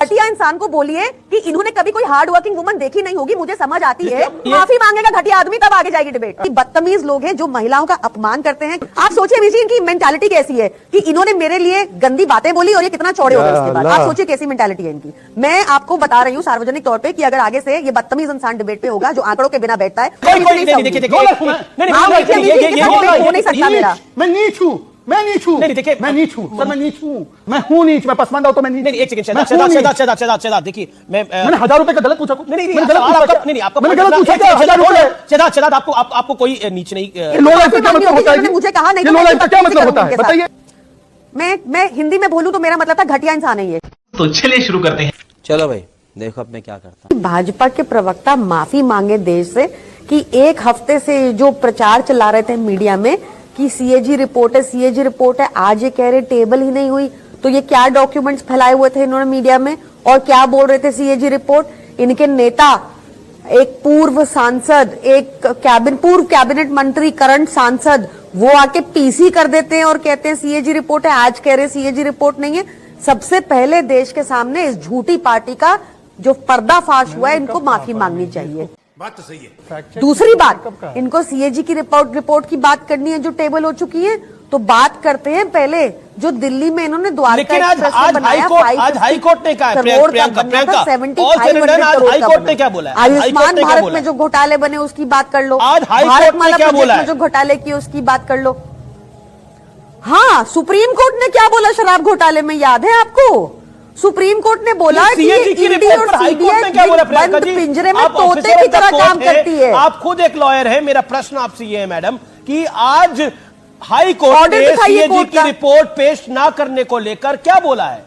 घटिया इंसान को बोलिए कि इन्होंने कभी कोई हार्ड वर्किंग वुमन देखी नहीं होगी, मुझे समझ आती है। माफी मांगेगा घटिया आदमी तब आगे जाएगी डिबेट। बदतमीज लोग हैं जो महिलाओं का अपमान करते हैं। आप सोचिए विजी इनकी मेंटालिटी कैसी है कि इन्होंने मेरे लिए गंदी बातें बोली और ये कितना चौड़े हो गए उसके बाद। आप सोचिए कैसी मेंटालिटी है इनकी। मैं आपको बता रही हूँ सार्वजनिक तौर पर कि अगर आगे से ये बदतमीज इंसान डिबेट पे होगा जो आंकड़ों के बिना बैठता है, हो नहीं सकता मेरा। मैं नीच हूँ, मैं नीच हूँ, देखिए मैं नीच हूँ, सर मैं नीच हूँ, मैं हूँ नीच, मैं पसमानदा हूँ तो मैं नीच। नहीं, एक सेकंड शहजाद देखिए मैंने 1000 रुपए का गलत पूछा। नहीं आपका मैंने गलत पूछा क्या? 1000 रुपए शहजाद आपको कोई नीच नहीं। लो लाइफ का क्या मतलब होता है? मुझे कहा नहीं, लो लाइफ का क्या मतलब होता है बताइए। मैं हिंदी में बोलूं तो मेरा मतलब था घटिया इंसान है ये। तो चलिए शुरू करते हैं। चलो भाई देखो अब मैं क्या करता हूं। भाजपा के प्रवक्ता माफी मांगे देश से कि एक हफ्ते से जो प्रचार चला रहे थे मीडिया में कि सीएजी रिपोर्ट है, सीएजी रिपोर्ट है, आज ये कह रहे टेबल ही नहीं हुई। तो ये क्या डॉक्यूमेंट्स फैलाए हुए थे इन्होंने मीडिया में और क्या बोल रहे थे सीएजी रिपोर्ट। इनके नेता एक पूर्व सांसद, एक पूर्व कैबिनेट मंत्री, करंट सांसद, वो आके पीसी कर देते हैं और कहते हैं सीएजी रिपोर्ट है, आज कह रहे सीएजी रिपोर्ट नहीं है। सबसे पहले देश के सामने इस झूठी पार्टी का जो पर्दाफाश हुआ है इनको माफी मांगनी चाहिए। बात तो सही है। दूसरी बात, इनको सीएजी की रिपोर्ट की बात करनी है जो टेबल हो चुकी है, तो बात करते हैं पहले जो दिल्ली में इन्होंने द्वारका एक्सप्रेस में बनाया। आज हाईकोर्ट ने कहा, प्रियंका 75 ने क्या बोला है? आयुष्मान भारत में जो घोटाले बने उसकी बात कर लो, आज हाईकोर्ट ने क्या बोला है? जो घोटाले किए उसकी बात कर लो। हाँ, सुप्रीम कोर्ट ने क्या बोला शराब घोटाले में याद है आपको? सुप्रीम कोर्ट ने बोला कि ईडी और सीबीआई बंद पिंजरे में तोते की तरह काम करती है। आप खुद एक लॉयर हैं, मेरा प्रश्न आपसे ये है मैडम कि आज हाई कोर्ट ने सीएजी की रिपोर्ट पेश ना करने को लेकर क्या बोला है?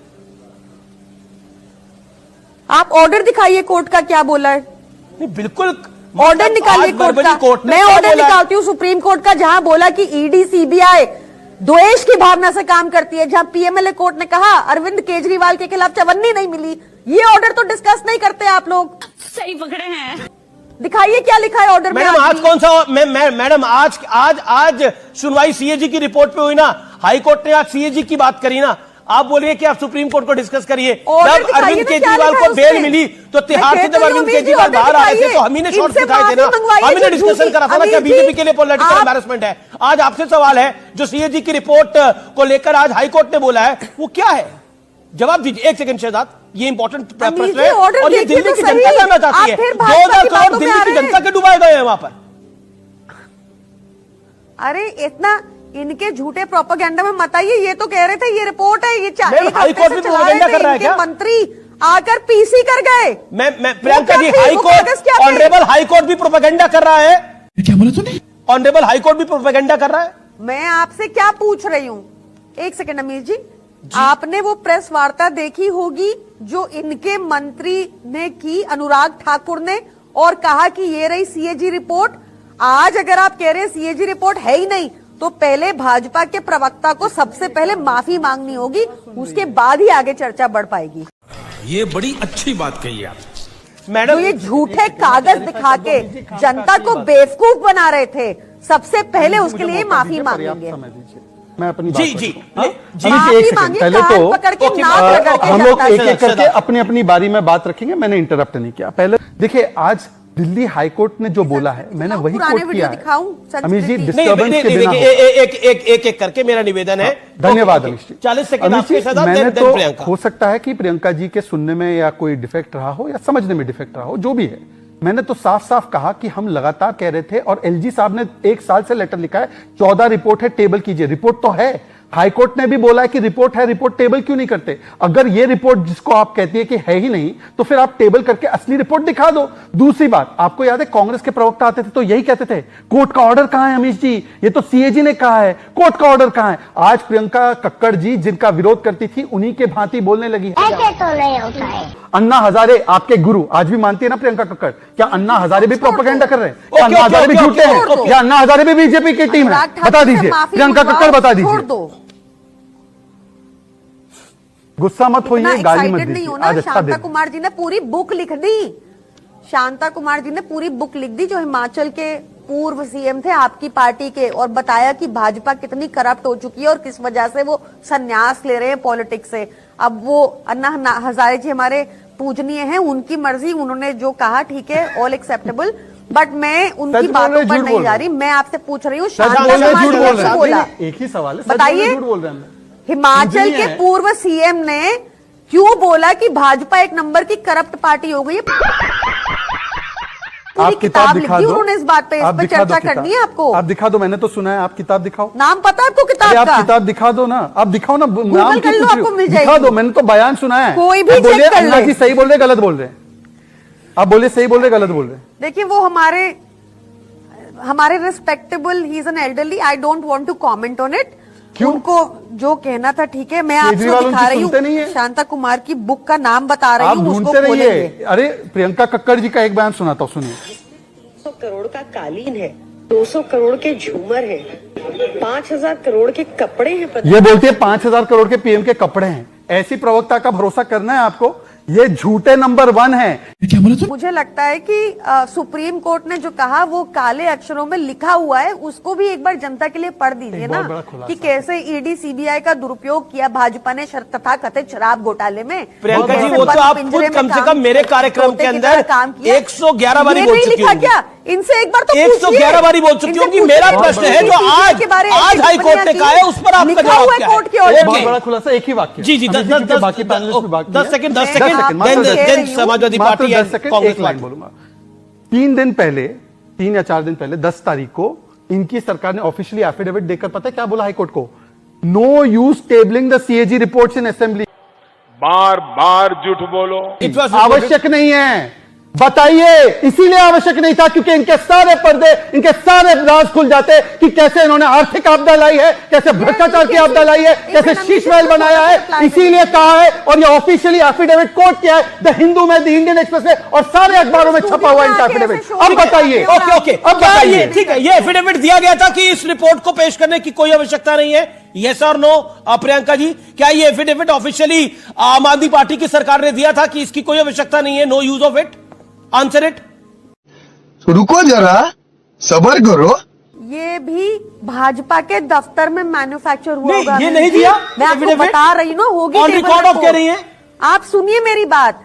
आप ऑर्डर दिखाइए कोर्ट का क्या बोला है। नहीं बिल्कुल ऑर्डर निकालिए कोर्ट का। मैं ऑर्डर निकालती हूँ सुप्रीम कोर्ट का जहां बोला कि ईडी सीबीआई द्वेष की भावना से काम करती है। जहां पीएमएलए कोर्ट ने कहा अरविंद केजरीवाल के खिलाफ चवन्नी नहीं मिली, ये ऑर्डर तो डिस्कस नहीं करते आप लोग। सही पकड़े हैं। दिखाइए क्या लिखा है ऑर्डर में। मैडम आज कौन सा मैडम आज सुनवाई सीएजी की रिपोर्ट पे हुई ना, हाईकोर्ट ने आज सीएजी की बात करी ना। आप बोलिए कि आप सुप्रीम कोर्ट को डिस्कस करिए। जब अरविंद केजरीवाल को बेल मिली तो तिहाड़ से जब अरविंद केजरीवाल बाहर आए थे तो हम ही ने शॉर्ट्स दिखाए थे ना, हम ही ने डिस्कशन करा था ना क्या बीजेपी के लिए पॉलिटिकल एम्बैरेसमेंट है। आज आपसे सवाल है जो सीएजी की रिपोर्ट को लेकर आज हाईकोर्ट ने बोला है वो क्या है, जवाब दीजिए। एक सेकंड शहजाद, ये इंपॉर्टेंट प्रश्न है और ये दिल्ली की जनता जानना चाहती है। 2000 करोड़ दिल्ली की जनता के डुबाए गए हैं वहां पर। अरे इतना इनके झूठे प्रोपेगेंडा में मत आइए। ये तो कह रहे थे ये रिपोर्ट है, ये हाईकोर्ट भी प्रोपेगेंडा कर रहा है क्या? मंत्री आकर पीसी कर गए। मैं Priyanka ji, high court honourable high court भी प्रोपेगेंडा कर रहा है। क्या बोला तूने? ऑनरेबल हाईकोर्ट भी प्रोपेगेंडा कर रहा है। मैं आपसे क्या पूछ रही हूँ, एक सेकंड अमीर जी, आपने वो प्रेस वार्ता देखी होगी जो इनके मंत्री ने की, अनुराग ठाकुर ने, और कहा कि ये रही सीएजी रिपोर्ट। आज अगर आप कह रहे हैं सीएजी रिपोर्ट है ही नहीं तो पहले भाजपा के प्रवक्ता को सबसे पहले माफी मांगनी होगी, उसके बाद ही आगे चर्चा बढ़ पाएगी। ये बड़ी अच्छी बात कही आप मैडम। तो ये झूठे कागज दिखा के जनता को बेवकूफ बना रहे थे, सबसे पहले उसके लिए माफी मांगेंगे। मैं अपनी जी माफी मांगी, पहले तो हम लोग एक एक करके अपनी अपनी बारी में बात रखेंगे। मैंने इंटरप्ट नहीं किया। पहले देखिए, आज दिल्ली हाईकोर्ट ने जो बोला है मैंने वही कोट किया है। अमीश जी डिस्टर्बेंस के बिना एक करके मेरा निवेदन है। धन्यवाद अमीश जी। 40 सेकंड आपके साथ। मैंने तो हो सकता है कि प्रियंका जी के सुनने में या कोई डिफेक्ट रहा हो या समझने में डिफेक्ट रहा हो, जो भी है। मैंने तो साफ साफ कहा कि हम लगातार कह रहे थे और एलजी साहब ने 1 साल से लेटर लिखा है, 14 रिपोर्ट है, टेबल कीजिए। रिपोर्ट तो है, हाईकोर्ट ने भी बोला है कि रिपोर्ट है, रिपोर्ट टेबल क्यों नहीं करते? अगर ये रिपोर्ट जिसको आप कहती है कि है ही नहीं तो फिर आप टेबल करके असली रिपोर्ट दिखा दो। दूसरी बात, आपको याद है कांग्रेस के प्रवक्ता आते थे तो यही कहते थे कोर्ट का ऑर्डर कहां है अमीश जी, ये तो सीएजी ने कहा है, कोर्ट का ऑर्डर कहां है? आज प्रियंका कक्कड़ जी जिनका विरोध करती थी उन्हीं के भांति बोलने लगी है। ऐसे तो नहीं होता है। अन्ना हजारे आपके गुरु आज भी मानती है ना प्रियंका कक्कड़? क्या अन्ना हजारे भी प्रोपेगेंडा कर रहे हैं? क्या अन्ना हजारे भी झूठे हैं? क्या अन्ना हजारे भी बीजेपी की टीम है? बता दीजिए प्रियंका कक्कड़, बता दीजिए। गुस्सा मत होइए, गाली मत दीजिए। आज शांता कुमार जी ने पूरी बुक लिख दी। शांता कुमार जी ने पूरी बुक लिख दी, जो हिमाचल के पूर्व सीएम थे आपकी पार्टी के, और बताया कि भाजपा कितनी करप्ट हो चुकी है और किस वजह से वो संन्यास ले रहे हैं पॉलिटिक्स से। अब वो अन्ना हजारे जी हमारे पूजनीय हैं, उनकी मर्जी, उन्होंने जो कहा ठीक है, ऑल एक्सेप्टेबल, बट मैं उनकी सच बोल बातों रहे, पर झूठ नहीं बोल जा रहे। रही। मैं आपसे पूछ रही हूँ, सच शांता बोल रहे, समाज झूठ ने बोल कैसे रहे बोला? हैं। एक ही सवाल है, सच बोल बताइए। रहे, झूठ बोल रहे हैं। हिमाचल इंजीनियर के है। पूर्व सीएम ने क्यों बोला कि भाजपा एक नंबर की करप्ट पार्टी हो गई है? पूरी आप किताब लिख दिखा दी दो, उन्होंने इस बात पे, इस आप पे दिखा दो चर्चा किताब। करनी है आपको। आप दिखा दो, मैंने तो सुना है, आप किताब दिखाओ। नाम पता है आपको अरे किताब आप का? किताब दिखा दो ना, आप दिखाओ ना, नाम कर की लो, पूछ रही आपको हो। मिल दिखा जाएगी। दो, मैंने तो बयान सुना है। कोई भी आप बोलिए चेक कर अन्ना ले। जी सही बोल रहे, गलत बोल रहे हैं। आप बोलिए सही बोल रहे, गलत बोल रहे हैं। देखिए वो हमारे respectable, he is an elderly, I don't want to comment on it. क्यों? उनको जो कहना था ठीक है, मैं आपको केजरीवाल दिखा उनकी रही सुनते नहीं हूँ, है? शांता कुमार की बुक का नाम बता रही आप हूँ, उसको ढूंढते रहिए। खोलेंगे। अरे प्रियंका कक्कड़ जी का एक बयान सुनाता हूँ, सुनिए। 200 करोड़ का कालीन है, 200 करोड़ के झूमर हैं, 5000 करोड़ के कपड़े हैं। ये बोलती है 5000 करोड़ के पीएम के कपड़े हैं। ऐसी प्रवक्ता का भरोसा करना है आपको? ये झूठे नंबर 1 है। क्या बोला तूने? मुझे लगता है कि सुप्रीम कोर्ट ने जो कहा वो काले अक्षरों में लिखा हुआ है, उसको भी एक बार जनता के लिए पढ़ दीजिए एक ना, बहुत बड़ा खुलासा। कि कैसे ईडी सीबीआई का दुरुपयोग किया भाजपा ने तथा कथित शराब घोटाले में। प्रियंका जी, कैसे वो तो बंद आप पिंजरे खुद में कम से काम कम मेरे किया, कार्यक्रम तोते के की अंदर तरह काम किया। 111 बारी ये बोल नहीं चुकी लिखा होंगी। क्या? इनसे एक बार तो 111 बारी बोल चुकी होंगी। मेरा प्रश्न है जो आज हाई कोर्ट ने कहा है, उस पर आपका जवाब क्या है? कोर्ट की एक ऑर्डर बहुत ओके। बड़ा खुलासा, एक ही वाक्य। जी जी, अभी दस क्योंकि बाकी पैनलिस्ट भी बाकी 10 हैं। सेकंड, 10 मैं सेकंड, आपको मात्र कह देन रही हूँ। समाजवादी मात्र पार्टी 10 सेकंड, कांग्रेस एक लाइन पार्टी। बोलूंगा। 3 दिन पहले, 3 या 4 दिन पहले, 10 तारीख को इनकी सरकार ने ऑफिशियली एफिडेविट देकर पता है क्या बोला हाईकोर्ट को? No use tabling the CAG reports in assembly. बार बार झूठ बोलो। It was आवश्यक नहीं है, बताइए। इसीलिए आवश्यक नहीं था क्योंकि इनके सारे पर्दे, इनके सारे राज खुल जाते कि कैसे इन्होंने आर्थिक आपदा लाई है, कैसे भ्रष्टाचार की आपदा लाई है, कैसे शीश महल बनाया है। इसीलिए कहा है और ये ऑफिशियली एफिडेविट कोट किया है द हिंदू में, द इंडियन एक्सप्रेस में और सारे अखबारों में छपा हुआ है इनका एफिडेविट। अब बताइए। ओके ओके, अब क्या बताइए। ये ठीक है, ये एफिडेविट दिया गया था कि इस रिपोर्ट को पेश करने की कोई आवश्यकता नहीं है? यस और नो? प्रियंका जी, क्या ये एफिडेविट ऑफिशियली आम आदमी पार्टी की सरकार ने दिया था कि इसकी कोई आवश्यकता नहीं है, no use of it? Answer it. रुको जरा, सबर करो। ये भी भाजपा के दफ्तर में मैन्युफैक्चर हुआ नहीं, होगा। ये नहीं दिया मैं आपको एफिडेविट? बता रही हूँ ना, होगी on table record of report. कह रही हैं? आप सुनिए मेरी बात,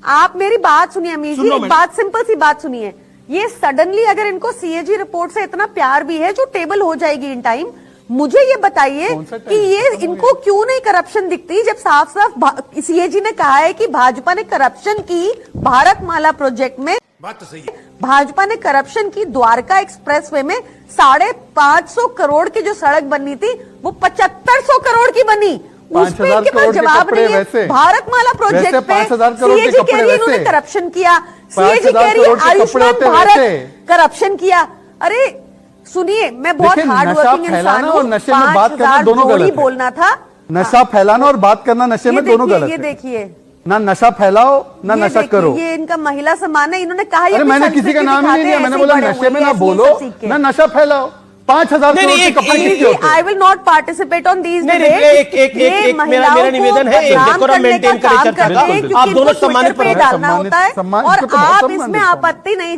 आप मेरी बात सुनिए अमीर सुन जी, लो एक मैडम। बात, सिंपल सी बात सुनिए। ये सडनली अगर इनको सीएजी रिपोर्ट से इतना प्यार भी है जो टेबल हो जाएगी इन टाइम, मुझे ये बताइए कि ये इनको क्यों नहीं करप्शन दिखती, जब साफ साफ सीएजी ने कहा है कि भाजपा ने करप्शन की भारतमाला प्रोजेक्ट में। बात तो सही है। भाजपा ने करप्शन की द्वारका एक्सप्रेसवे में 550 करोड़ की जो सड़क बननी थी वो 7500 करोड़ की बनी। उस पे 5000 इनके पास करोड़ के जवाब कपड़े नहीं है। वैसे। भारतमाला प्रोजेक्ट वैसे पे 5000 करोड़ के सीएजी कह कपड़े रही है इन्होंने वैसे। करप्शन किया, सीएजी 5000 कह रही है करोड़ के कपड़े आयुष्मान होते भारत वैसे। करप्शन किया। अरे सुनिए, मैं बहुत देखिए, हार्ड नशा वर्किंग इंसान फैलाना हूँ, और नशे में बात करना 5000 दोनों जोड़ी गलत है। बोलना था। नशा फैलाना और बात करना नशे में दोनों गलत ये है। देखिए, ना नशा फैलाओ ना ये नशा देखिए, करो। ये इनका महिला सम्मान है, इन्होंने कहा ये अरे अपनी मैंने किसी संस्कृति का नाम ही दिखाते नहीं लिया, हैं, मैंने ऐसे ही बोला बड़े नशे में हुए ना हैं, बोलो ऐसे ही सब सीख के। ना नशा फैलाओ। 5000 नहीं, करोड़ के एक- कपड़े एक- किसके होते हैं? I will not participate on these नहीं, एक मेरा निवेदन है, एक डेकोरम मेंटेन करें चर्चा का। आप दोनों सम्मानित पे पर डालना होता है सम्मानित और को तो बहुत आप सम्मान इसमें देता हूं। आपत्ति नहीं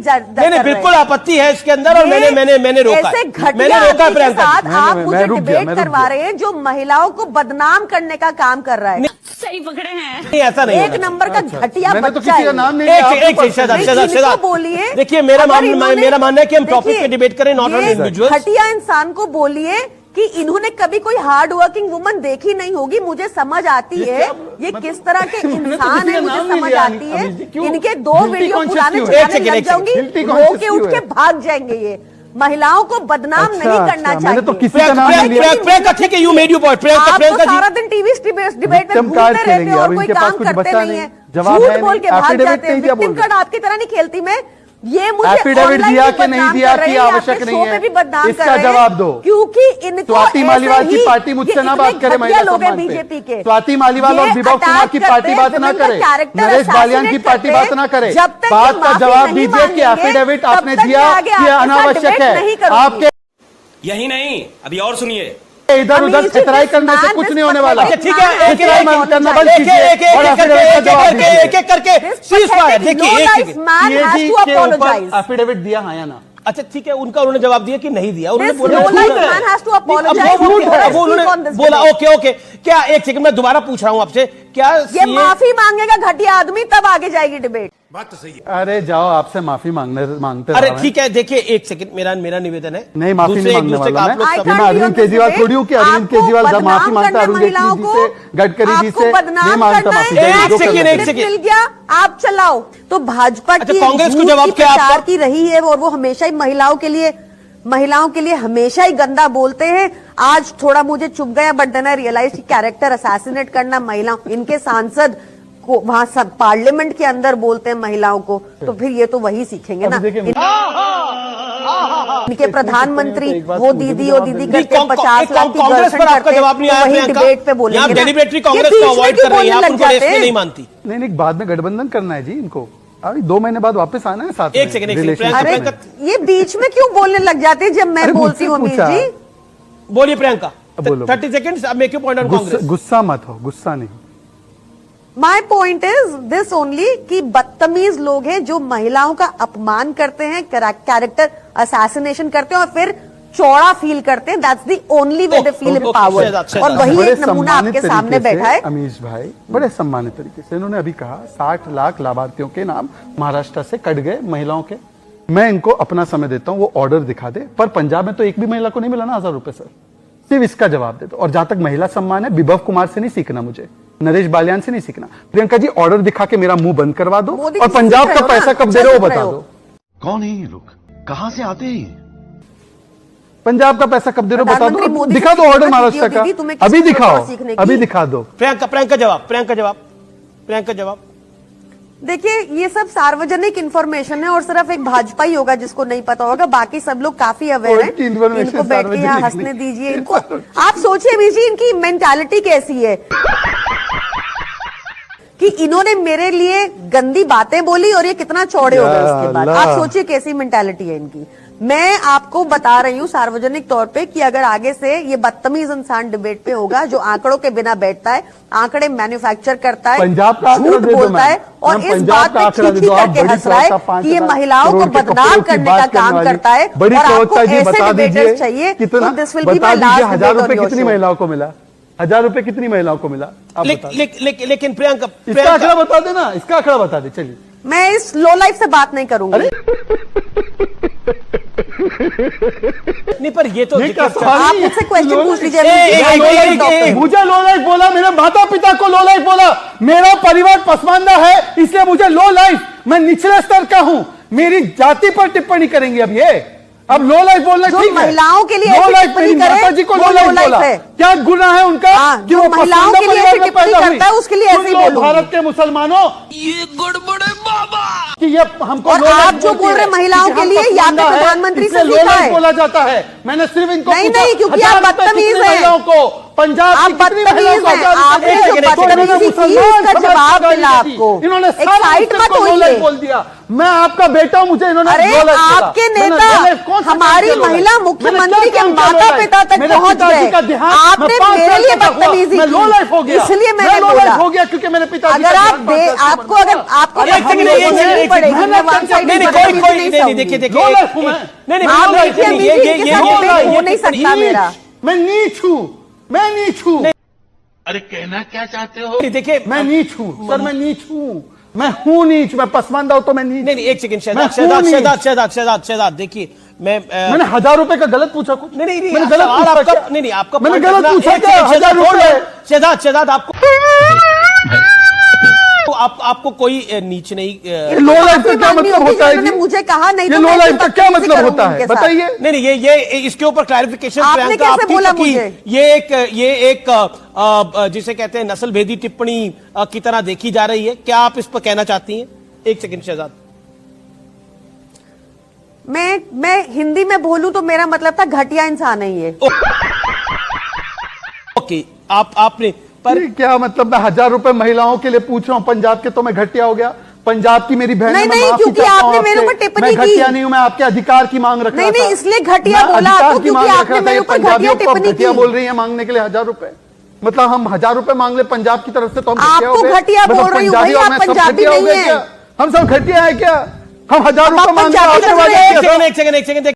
नहीं, बिल्कुल आपत्ति है इसके अंदर और मैंने रोका ऐसे है। घटिया मैंने रोका आदमी के प्रियंका साथ जी। आप मैं मुझे रुक गया, डिबेट मैं रुक करवा गया। रहे हैं जो महिलाओं को बदनाम करने का काम कर रहा है। सही पकड़े हैं। नहीं, ऐसा नहीं एक होना नंबर का घटिया मैंने तो बच्चा किसी का है। नाम नहीं एक लिया, एक आपके एक पास- शेजा बोलिए। देखिए, मेरा अगर मेरा मानना है कि हम टॉपिक देखिए, पे डिबेट करें, नॉट ऑन ये इंडिविजुअल्स। घटिया इंसान को बोलिए कि इन्होंने कभी कोई हार्ड वर्किंग वुमन देखी नहीं होगी। मुझे समझ आती है ये किस तरह के मैंने तो इंसान किसी है, का मुझे नाम नहीं समझ लिया, आती है। अमित जी, क्यों? इनके 2 Guilty वीडियो conscious पुराने क्यों है? चलाने एक लग सेकंड, जाऊंगी, Guilty रो conscious के उठ क्यों के है? भाग जाएंगे। ये महिलाओं को बदनाम अच्छा, नहीं करना अच्छा, चाहिए। मैंने तो किसी का नाम नहीं लिया। प्रियंका ठीक है, यू मेड यू पॉइंट। आप तो प्रियंका सारा जी, दिन टीवी डिबेट में विक्टिम घूमते कार्ड रहते खेलेंगे, हो और अब कोई इनके पास काम कुछ करते बचा नहीं नहीं। है। जवाब झूठ है बोल नहीं, के भाग एफिडेविट जाते हैं। नहीं दिया विक्टिम बोल कार्ड आपकी तरह नहीं खेलती मैं। ये मुझे एफिडेविट ऑनलाइन दिया भी कि नहीं बदनाम दिया कर रहे कि हैं, आवश्यक आपके नहीं शो पे है? भी बदनाम इसका कर रहे हैं। जवाब दो। क्योंकि इनको स्वाति ऐसे मालीवाल की ही पार्टी मुझसे ये ना इतने बात करे महिला घटिया लोग हैं सम्मान पे। बीजेपी के। स्वाति मालीवाल और ये विभव कुमार की अटैक पार्टी करते बात हैं, ना जिनका करे, character नरेश बालियान की assassinate पार्टी करते बात ना करे। जब तक ये बात का माफी जवाब नहीं दीजिए कि मांगेंगे, एफिडेविट तब आपने तक मैं दिया आगे कि आपके साथ अनावश्यक डिबेट है। नहीं करूंगी। आपके यही नहीं, अभी और सुनिए। इधर उधर अमीर जी, छितराई this करने से man, कुछ this नहीं होने वाला। pathetic ठीक है, man एक has एक apologized. करना बंद कीजिए और एफिडेविट का जवाब दीजिए। एक करके This सीज फायर। pathetic देखिए, low-life एक man has सीएजी to के ऊपर apologize. एफिडेविट दिया हाँ या ना? अच्छा ठीक है, उनका उन्होंने जवाब दिया कि नहीं दिया, उन्होंने This बोला low-life झूठ है। man has to नहीं, apologize अब वो for झूठ है, what अब he उन्होंने speak on this बोला debate. ओके ओके, क्या एक सेकंड मैं दोबारा पूछ रहा हूं आपसे, क्या ये CA माफी मांगेगा घटिया आदमी तब आगे जाएगी डिबेट। बात तो सही है। अरे जाओ, आपसे माफी मांगते अरे रहा मैं। ठीक है, देखिए एक सेकंड, मेरा निवेदन है, नहीं, माफी दूसरे नहीं एक मांगने दूसरे का वाला आप लोग I सब- मैं can't be Arvind on this Kejriwal debate. थोड़ी हूँ कि अरविंद आपको केजरीवाल जब बदनाम माफी मांगता करना है अरुण जेटली महिलाओं जी को, से, गडकरी जी आपको से, बदनाम नहीं मांगता करना माफी। है। एक जो सेकंड, करना एक है। सेकंड। मिल गया, आप चलाओ। तो भाजपा अच्छा, की कांग्रेस को झूठ जवाब की क्या प्रचार आपका? की रही है और वो हमेशा ही महिलाओं के लिए हमेशा ही गंदा बोलते हैं। आज थोड़ा मुझे चुभ गया, बट देन आई रियलाइज कि कैरेक्टर असैसिनेट करना महिलाओं, इनके सांसद को वहां सब पार्लियामेंट के अंदर बोलते हैं महिलाओं को, तो फिर ये तो वही सीखेंगे ना। अभी देखिए, इनके प्रधानमंत्री एक बात वो मुझे भी दीदी जवाब वो दीदी देनी करते हैं, 50 लाख की कांग्रेस पर गर्लफ्रेंड आपका करते हैं, जवाब नहीं तो आया वही प्रियंका। डिबेट पे बोलेंगे यहाँ ना। डेलिबरेटली ये कांग्रेस बीच को में अवॉइड क्यों कर रही है, बोलने आप लग उनको रेस जाते में हैं? नहीं मानती। नहीं, बाद में गठबंधन करना है जी इनको। अभी 2 महीने बाद वापस आना है साथ एक सेकंड, relationship अरे में। ये बीच में क्यों बोलने लग जाते हैं जब मैं अरे बोलती मुझसे हूँ अमीर पूछा। जी? बोलिए प्रियंका, बोलो। 30 सेकंड्स, अब make your point on Congress. गुस्सा मत हो, गुस्सा नहीं। My point is this only कि बदतमीज लोग हैं जो महिलाओं का अपमान करते हैं, कैरेक्टर असैसिनेशन करते हैं और फिर चौड़ा फील करते हैं। That's the only way they feel okay, empowered. Shahzad, और वही बड़े एक नमूना सम्मानित आपके सामने तरीके से बैठा है। अमीश भाई बड़े सम्मानित तरीके से इन्होंने अभी कहा 60 लाख लाभार्थियों के नाम महाराष्ट्र से कट गए महिलाओं के। मैं इनको अपना समय देता हूं, वो ऑर्डर दिखा दे, पर पंजाब में तो एक भी महिला को नहीं मिला ना 1000 रुपए सर। सिर्फ इसका जवाब दे दो। और जहां तक महिला सम्मान है, विभव कुमार से नहीं सीखना, मुझे नरेश बालियान से नहीं सीखना। प्रियंका जी, ऑर्डर दिखा के मेरा मुंह बंद करवा दो मोदी और जी से पंजाब सीख का रहे हो पैसा ना? कब दे अच्छा रहे हो सीख बता रहे हो। दो। कौन है ये लोग? कहां से आते हैं? पंजाब का पैसा कब दे रहे हो बता प्रधानमंत्री दो। मोदी दिखा से दो ऑर्डर सीखना, महाराष्ट्र दीदी, तुम्हें का, किसकी अभी जरूरत है दिखाओ, सीखने की? अभी दिखा दो। प्रियंका जवाब। देखिए, ये सब सार्वजनिक इंफॉर्मेशन है और सिर्फ एक भाजपा ही होगा जिसको नहीं पता होगा, बाकी सब लोग काफी अवेयर कोई की हैं। information इनको बैठ के यहाँ सार्वजनिक हंसने नहीं। दीजिए इनको। आप सोचिए अभी जी, इनकी मेंटालिटी कैसी है कि इन्होंने मेरे लिए गंदी बातें बोली और ये कितना चौड़े हो गए या उसके बाद। अल्लाह। आप सोचिए कैसी मेंटालिटी है इनकी। मैं आपको बता रही हूँ सार्वजनिक तौर पे कि अगर आगे से ये बदतमीज इंसान डिबेट पे होगा जो आंकड़ों के बिना बैठता है, आंकड़े मैन्युफैक्चर करता है, पंजाब का आंकड़ा झूठ दे दो बोलता है मैम। और मैम, इस पंजाब बात का पे आंकड़ा दे खिलखिल दो। आप करके बड़ी हंस रहा है प्रवक्ता, कि ये 5,000 महिलाओं को करोड़ के बदनाम कपड़ों की करने बात का करने काम वाली। करता है। बड़ी और आपको प्रवक्ता जी, ऐसे बता डिबेटर्स दीजिए चाहिए कितना, तो this will be बता my last दीजिए 1000 debate on रुपए your कितनी show. महिलाओं को मिला? 1000 रुपए कितनी महिलाओं को मिला? आप बता दीजिए। लेकिन प्रियंका, इसका आंकड़ा बता देना, इसका आंकड़ा बता दे। चलिए, मैं इस लो लाइफ से बात नहीं करूंगी। नहीं, पर ये तो ये क्या दिक्कत- सवाल आप है? मुझसे क्वेश्चन लो- पूछ लीजिए। ए, ए, I know A, your A, topic. ए, मुझे लो लाइफ बोला, मेरे माता पिता को लो लाइफ बोला। मेरा परिवार पसमानदा है, इसलिए मुझे लो लाइफ, मैं निचले स्तर का हूं। मेरी जाति पर टिप्पणी करेंगे अब ये। अब लो लाइफ बोलना जो ठीक है। महिलाओं के लिए लो ऐसी लाइफ, टिप्पणी मेरी करे, माता जी को वो लो लाइफ लो लाइफ बोला। है। क्या गुनाह है उनका हाँ, कि जो वो महिलाओं पसमानदा के लिए परिवार ऐसी में टिप्पणी पैदा करता है, हुई। उसके लिए सुन ऐसे ही लो बोलूंगी। भारत के मुसलमानों, ये गड़बड़े बाबा। कि ये हमको और लो लाइफ आप जो बोलती बोल रहे है, महिलाओं कि के हम लिए, या पसमानदा तो है, प्रधानमंत्री से इसलिए लो सीखा लाइफ है। बोला जाता है। मैंने सिर्फ इनको नहीं, पूछा, नहीं, क्योंकि 1000 आप रुपए बदतमीज कितनी हैं। महिलाओं को, पंजाब आप की कितनी महिलाओं को बदतमीज हैं। 1000 रुपए आपने दिए? जो तो बदतमीजी मैंने की, मुसलमान उसका समाज जवाब को गाली मिला दी। आपको। इन्होंने सारा Excite मुस्लिम मत को लो होइए। लाइफ बोल दिया। मैं आपका बेटा हूं, मुझे इन्होंने अरे लो लाइफ बोला। आपके मैंने लो लाइफ नेता कौन सा हमारी काम किया लो महिला लाइफ? मुख्यमंत्री मैंने के क्या काम किया लो माता लाइफ? पिता तक मेरे पहुंच पिताजी गए। का देहांत, आपने मैं 5 मेरे साल लिए का हुआ, बदतमीजी मैं लो की। लाइफ हो गया। इसलिए मैं मैंने लो बोला। लाइफ हो गया क्योंकि मेरे पिताजी अगर का आप देहांत 5 साल से आपको हुआ। आपको अरे एक सेकंड, बोलनी एक पड़ेगी, सेकंड, मैं one sided नहीं, बदतमीजी नहीं देखिए सहूंगी। लो लाइफ हूं मैं। नहीं, आप लो लाइफ, देखिए, नहीं, अमीर जी के साथ debate हो नहीं सकता मेरा। मैं नीच हूं, मैं नीच हूं, अरे कहना क्या चाहते हो? नहीं, देखिए मैं नीच हूं सर, मैं नीच हूं, मैं हूं नीच, मैं पसमानदा हूं तो मैं नीच। नहीं, एक सेकंड, मैं हूं नीच। शहजाद, देखिए मैंने 1000 रुपए का गलत पूछा कुछ? नहीं, मैंने गलत सवाल पूछा आपका, क्या? नहीं, आपका मैंने point गलत अपना- पूछा एक क्या? सेकंड, 1000 रुपए? शहजाद आपको तो आपको कोई नीच नहीं लो लाइफ का क्या मतलब होता है उन्होंने जी? मुझे कहा नहीं ये तो लो मैं लाइफ का क्या बदतमीजी मतलब करूंगी होता है उनके साथ। बताइए। नहीं, ये इसके ऊपर क्लैरिफिकेशन आपने प्रियंका कैसे आपकी, बोला क्योंकि मुझे? ये एक जिसे कहते हैं नस्ल भेदी टिप्पणी की तरह देखी जा रही है। क्या आप इस पर कहना चाहती हैं? एक सेकंड शहजाद। मैं हिंदी में बोलूं तो मेरा मतलब था घटिया इंसान है ये। ओके, आपने पर ये क्या मतलब? मैं 1000 रुपए महिलाओं के लिए पूछ रहा हूँ पंजाब के, तो मैं घटिया हो गया? पंजाब की मेरी बहन, नहीं, मैं नहीं, माफी क्योंकि चाहता हूं आपने मेरे आपसे। ऊपर टिप्पणी मैं की। घटिया नहीं हूं, मैं आपके अधिकार की मांग रख रहा नहीं, था। नहीं, इसलिए घटिया मैं बोला अधिकार आपको, की मांग क्योंकि रख रहा आपने था। मेरे ये ऊपर पंजाबियों घटिया को आप टिप्पणी घटिया की। बोल रही है मांगने के लिए 1000 रुपए? मतलब हम 1000 रुपए मांग ले पंजाब की तरफ से तो हम आपको घटिया हो गए? घटिया मतलब बोल रही हूँ, पंजाबी भाई, और आप मैं सब पंजाबी घटिया हो नहीं गए हैं। क्या? हम सब घटिया है क्या? हम 1000 रुपए पंजाबी मांगते हैं, बस में आपके वादे एक किया था। सेकंड